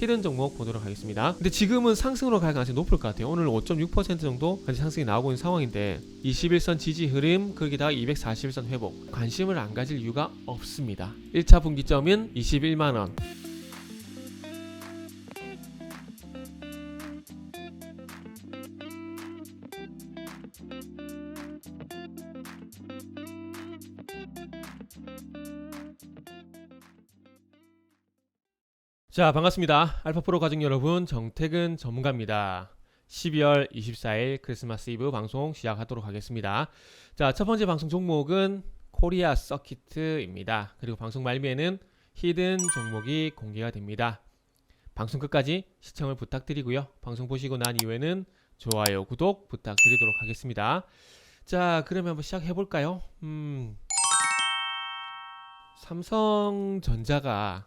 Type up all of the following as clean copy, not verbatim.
히든 종목 보도록 하겠습니다. 근데 지금은 상승으로 갈 가능성이 높을 것 같아요. 오늘 5.6% 정도 상승이 나오고 있는 상황인데 21선 지지 흐름, 거기다가 241선 회복, 관심을 안 가질 이유가 없습니다. 1차 분기점은 21만원. 자, 반갑습니다. 알파프로 가족 여러분, 정태근 전문가입니다. 12월 24일 크리스마스 이브 방송 시작하도록 하겠습니다. 자, 첫 번째 방송 종목은 코리아 서킷입니다. 그리고 방송 말미에는 히든 종목이 공개가 됩니다. 방송 끝까지 시청을 부탁드리고요. 방송 보시고 난 이후에는 좋아요, 구독 부탁드리도록 하겠습니다. 자, 그러면 한번 시작해볼까요? 삼성전자가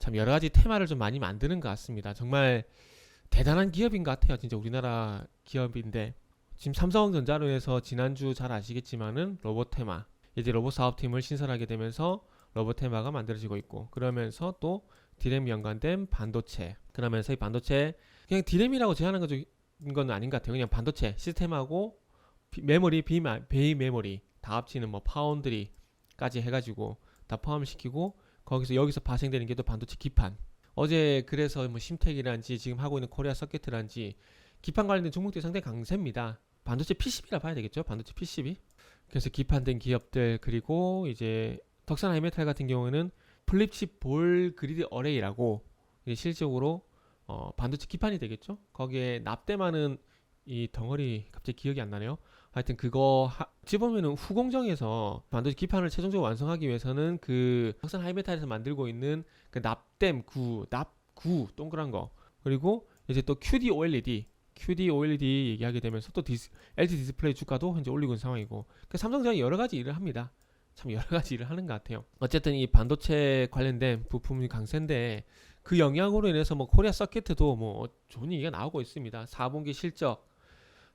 참 여러가지 테마를 좀 많이 만드는 것 같습니다. 정말 대단한 기업인 것 같아요. 진짜 우리나라 기업인데, 지금 삼성전자로 해서 지난주 잘 아시겠지만은 로봇 테마, 이제 로봇 사업팀을 신설하게 되면서 로봇 테마가 만들어지고 있고, 그러면서 또 디램 연관된 반도체, 그러면서 이 반도체 그냥 디램이라고 제한한 건 아닌 것 같아요. 그냥 반도체 시스템하고 메모리, 베이 메모리 다 합치는 뭐 파운드리까지 해가지고 다 포함시키고, 여기서 발생되는 게 또 반도체 기판. 어제 그래서 뭐 심텍이란지 지금 하고 있는 코리아 서킷이란지 기판 관련된 종목들이 상당히 강세입니다. 반도체 PCB라 봐야 되겠죠? 반도체 PCB. 그래서 기판된 기업들, 그리고 이제 덕산 하이메탈 같은 경우에는 플립칩 볼 그리드 어레이라고 이제 실질적으로 반도체 기판이 되겠죠? 거기에 납땜하는 이 덩어리, 갑자기 기억이 안 나네요. 하여튼 그거 집어보면은 후공정에서 반도체 기판을 최종적으로 완성하기 위해서는 그 덕산 하이메탈에서 만들고 있는 그 납구 동그란 거, 그리고 이제 또 QD OLED 얘기하게 되면서 또 LG 디스플레이 주가도 현재 올리고 있는 상황이고, 그러니까 삼성전자 여러 가지 일을 합니다. 참 여러 가지 일을 하는 것 같아요. 어쨌든 이 반도체 관련된 부품이 강세인데, 그 영향으로 인해서 뭐 코리아 서킷도 뭐 좋은 얘기가 나오고 있습니다. 4분기 실적,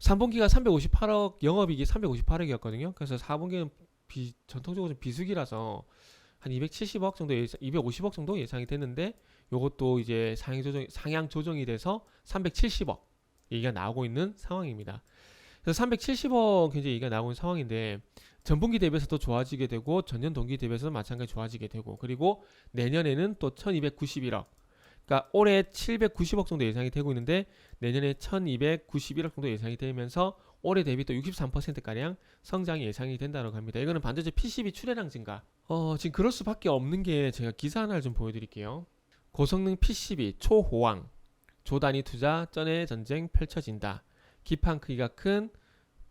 3분기가 358억, 영업이익이 358억이었거든요. 그래서 4분기는 전통적으로 좀 비수기라서 한 270억 정도 250억 정도 예상이 됐는데, 요것도 이제 상향 조정이 돼서 370억 얘기가 나오고 있는 상황입니다. 그래서 370억 현재 얘기가 나오고 있는 상황인데, 전분기 대비해서도 좋아지게 되고 전년 동기 대비해서도 마찬가지 좋아지게 되고, 그리고 내년에는 또 1291억, 그러니까 올해 790억 정도 예상이 되고 있는데 내년에 1291억 정도 예상이 되면서 올해 대비 또 63%가량 성장이 예상이 된다고 합니다. 이거는 반도체 PCB 출하량 증가. 지금 그럴 수밖에 없는 게, 제가 기사 하나를 좀 보여드릴게요. 고성능 PCB 초호황, 조단위 투자 쩐의 전쟁 펼쳐진다. 기판 크기가 큰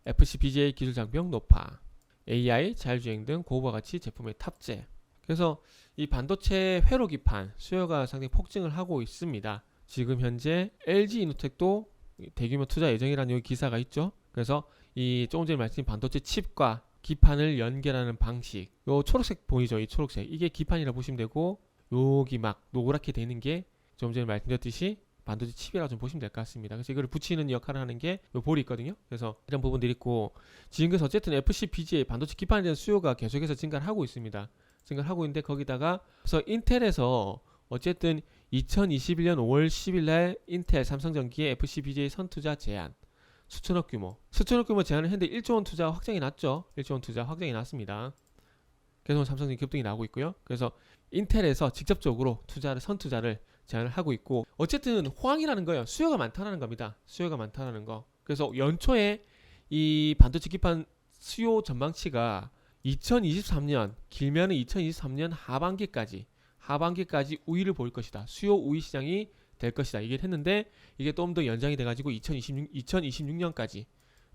FCBGA 기술 장벽 높아. AI, 자율주행 등 고부가 가치 제품의 탑재. 그래서 이 반도체 회로 기판 수요가 상당히 폭증을 하고 있습니다. 지금 현재 LG 이노텍도 대규모 투자 예정이라는 여기 기사가 있죠. 그래서 이 조금 전에 말씀드린 반도체 칩과 기판을 연결하는 방식, 요 초록색 보이죠? 이 초록색, 이게 기판이라 보시면 되고, 여기 막 노랗게 되는 게 좀 전에 말씀드렸듯이 반도체 칩이라고 좀 보시면 될 것 같습니다. 그래서 이걸 붙이는 역할을 하는 게 요 볼이 있거든요. 그래서 이런 부분들이 있고, 지금 그래서 어쨌든 FCBGA 반도체 기판에 대한 수요가 계속해서 증가를 하고 있습니다. 생각을 하고 있는데, 거기다가 그래서 인텔에서 어쨌든 2021년 5월 10일 날 인텔 삼성전기의 FCBGA 선투자 제한, 수천억 규모 제한을 했는데 1조 원 투자 확정이 났죠. 1조 원 투자 확정이 났습니다. 그래서 삼성전기 급등이 나오고 있고요. 그래서 인텔에서 직접적으로 선투자를 제한을 하고 있고, 어쨌든 호황이라는 거예요. 수요가 많다는 겁니다. 수요가 많다는 거. 그래서 연초에 이 반도체 기판 수요 전망치가 2023년, 길면은 2023년 하반기까지 우위를 보일 것이다. 수요 우위 시장이 될 것이다. 이게 했는데, 이게 좀 더 연장이 돼가지고 2026년까지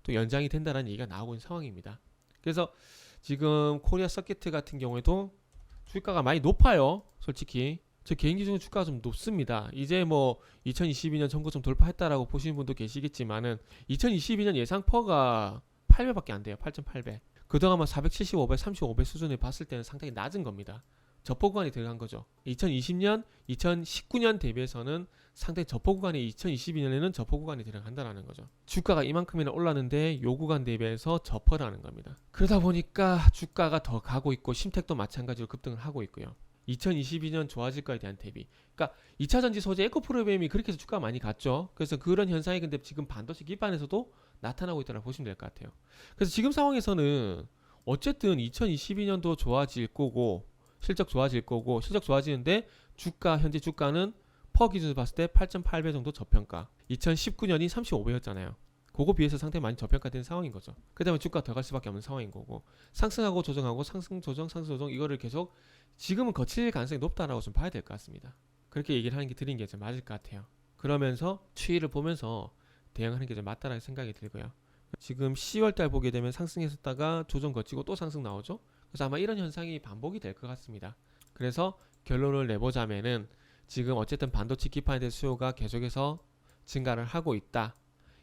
또 연장이 된다는 얘기가 나오고 있는 상황입니다. 그래서 지금 코리아 서킷 같은 경우에도 주가가 많이 높아요. 솔직히 저 개인 기준으로 주가가 좀 높습니다. 이제 뭐 2022년 전고점 돌파했다라고 보시는 분도 계시겠지만은 2022년 예상퍼가 8배밖에 안 돼요. 8.8배. 그동안 470, 500, 35배 수준을 봤을 때는 상당히 낮은 겁니다. 저포 구간이 들어간 거죠. 2020년, 2019년 대비해서는 상당히 저포 구간이 2022년에는 저포 구간이 들어간다는 거죠. 주가가 이만큼이나 올랐는데 요 구간 대비해서 저퍼라는 겁니다. 그러다 보니까 주가가 더 가고 있고, 심텍도 마찬가지로 급등을 하고 있고요. 2022년 좋아질 거에 대한 대비. 그러니까 2차 전지 소재 에코프로비엠이 그렇게 해서 주가가 많이 갔죠. 그래서 그런 현상이 근데 지금 반도체 기반에서도 나타나고 있다고 보시면 될 것 같아요. 그래서 지금 상황에서는 어쨌든 2022년도 좋아질 거고 실적 좋아질 거고 실적 좋아지는데 주가 현재 주가는 퍼 기준으로 봤을 때 8.8배 정도 저평가. 2019년이 35배였잖아요. 그거 비해서 상당히 많이 저평가된 상황인 거죠. 그 다음에 주가 더 갈 수밖에 없는 상황인 거고 상승하고 조정하고 상승 조정 상승 조정 이거를 계속 지금은 거칠 가능성이 높다라고 좀 봐야 될 것 같습니다. 그렇게 얘기를 하는 게 드린 게 좀 맞을 것 같아요. 그러면서 추이를 보면서 대응하는 게 좀 맞다라는 생각이 들고요. 지금 10월달 보게 되면 상승했었다가 조정 거치고 또 상승 나오죠. 그래서 아마 이런 현상이 반복이 될 것 같습니다. 그래서 결론을 내보자면은 지금 어쨌든 반도체 기판에 대한 수요가 계속해서 증가를 하고 있다.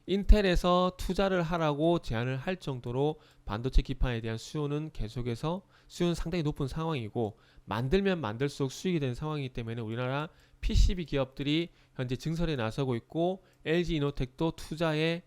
인텔에서 투자를 하라고 제안을 할 정도로 반도체 기판에 대한 수요는 계속해서 수요는 상당히 높은 상황이고 만들면 만들수록 수익이 되는 상황이기 때문에 우리나라 PCB 기업들이 현재 증설에 나서고 있고 LG이노텍도 투자에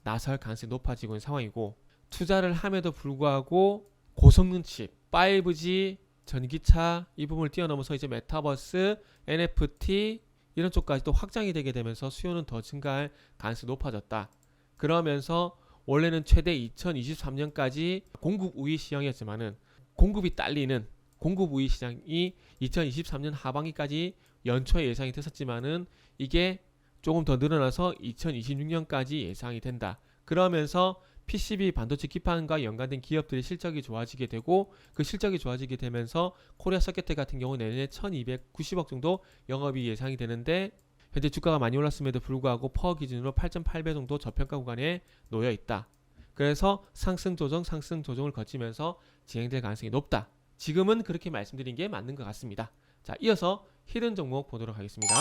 나설 가능성이 높아지고 있는 상황이고 투자를 함에도 불구하고 고성능 칩, 5G, 전기차 이 부분을 뛰어넘어서 이제 메타버스, NFT 이런 쪽까지도 확장이 되게 되면서 수요는 더 증가할 가능성이 높아졌다. 그러면서 원래는 최대 2023년까지 공급 우위 시장이었지만은 공급이 딸리는 공급 우위 시장이 2023년 하반기까지 연초에 예상이 됐었지만은 이게 조금 더 늘어나서 2026년까지 예상이 된다. 그러면서 PCB 반도체 기판과 연관된 기업들의 실적이 좋아지게 되고 그 실적이 좋아지게 되면서 코리아 서킷텍 같은 경우 내년에 1290억 정도 영업이 예상이 되는데 현재 주가가 많이 올랐음에도 불구하고 퍼 기준으로 8.8배 정도 저평가 구간에 놓여 있다. 그래서 상승 조정을 거치면서 진행될 가능성이 높다. 지금은 그렇게 말씀드린 게 맞는 것 같습니다. 자, 이어서 히든 종목 보도록 하겠습니다.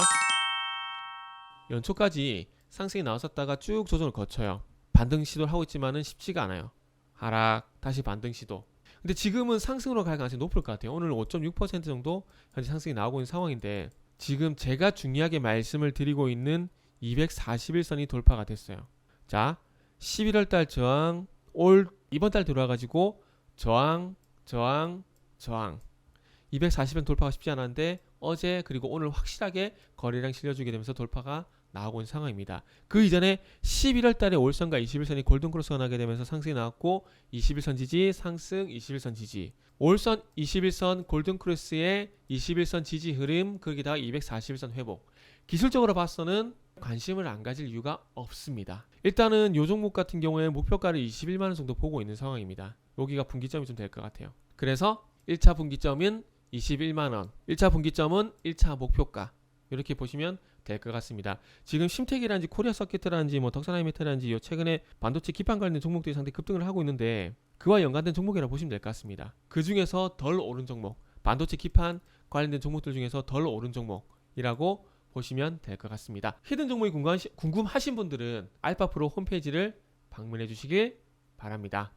연초까지 상승이 나왔었다가 쭉 조정을 거쳐요. 반등 시도를 하고 있지만은 쉽지가 않아요. 하락, 다시 반등 시도. 근데 지금은 상승으로 갈 가능성이 높을 것 같아요. 오늘 5.6% 정도 현재 상승이 나오고 있는 상황인데 지금 제가 중요하게 말씀을 드리고 있는 241선이 돌파가 됐어요. 자, 11월 달 저항, 이번 달 들어와가지고 저항 240선 돌파가 쉽지 않았는데 어제 그리고 오늘 확실하게 거래량 실려주게 되면서 돌파가 나오고 있는 상황입니다. 그 이전에 11월 달에 올선과 21선이 골든크로스가 나게 되면서 상승이 나왔고 21선 지지, 상승 21선 지지. 올선 21선 골든크로스의 21선 지지 흐름, 거기다가 241선 회복. 기술적으로 봐서는 관심을 안 가질 이유가 없습니다. 일단은 요 종목 같은 경우에 목표가를 21만원 정도 보고 있는 상황입니다. 여기가 분기점이 좀 될 것 같아요. 그래서 1차 분기점은 21만원, 1차 분기점은 1차 목표가 이렇게 보시면 될 것 같습니다. 지금 심텍이라든지 코리아 서킷이라든지 뭐 덕산하이메탈이라든지 요 최근에 반도체 기판 관련 종목들이 상당히 급등을 하고 있는데 그와 연관된 종목이라고 보시면 될 것 같습니다. 그 중에서 덜 오른 종목, 반도체 기판 관련된 종목들 중에서 덜 오른 종목이라고 보시면 될 것 같습니다. 히든 종목이 궁금하신 분들은 알파프로 홈페이지를 방문해 주시길 바랍니다.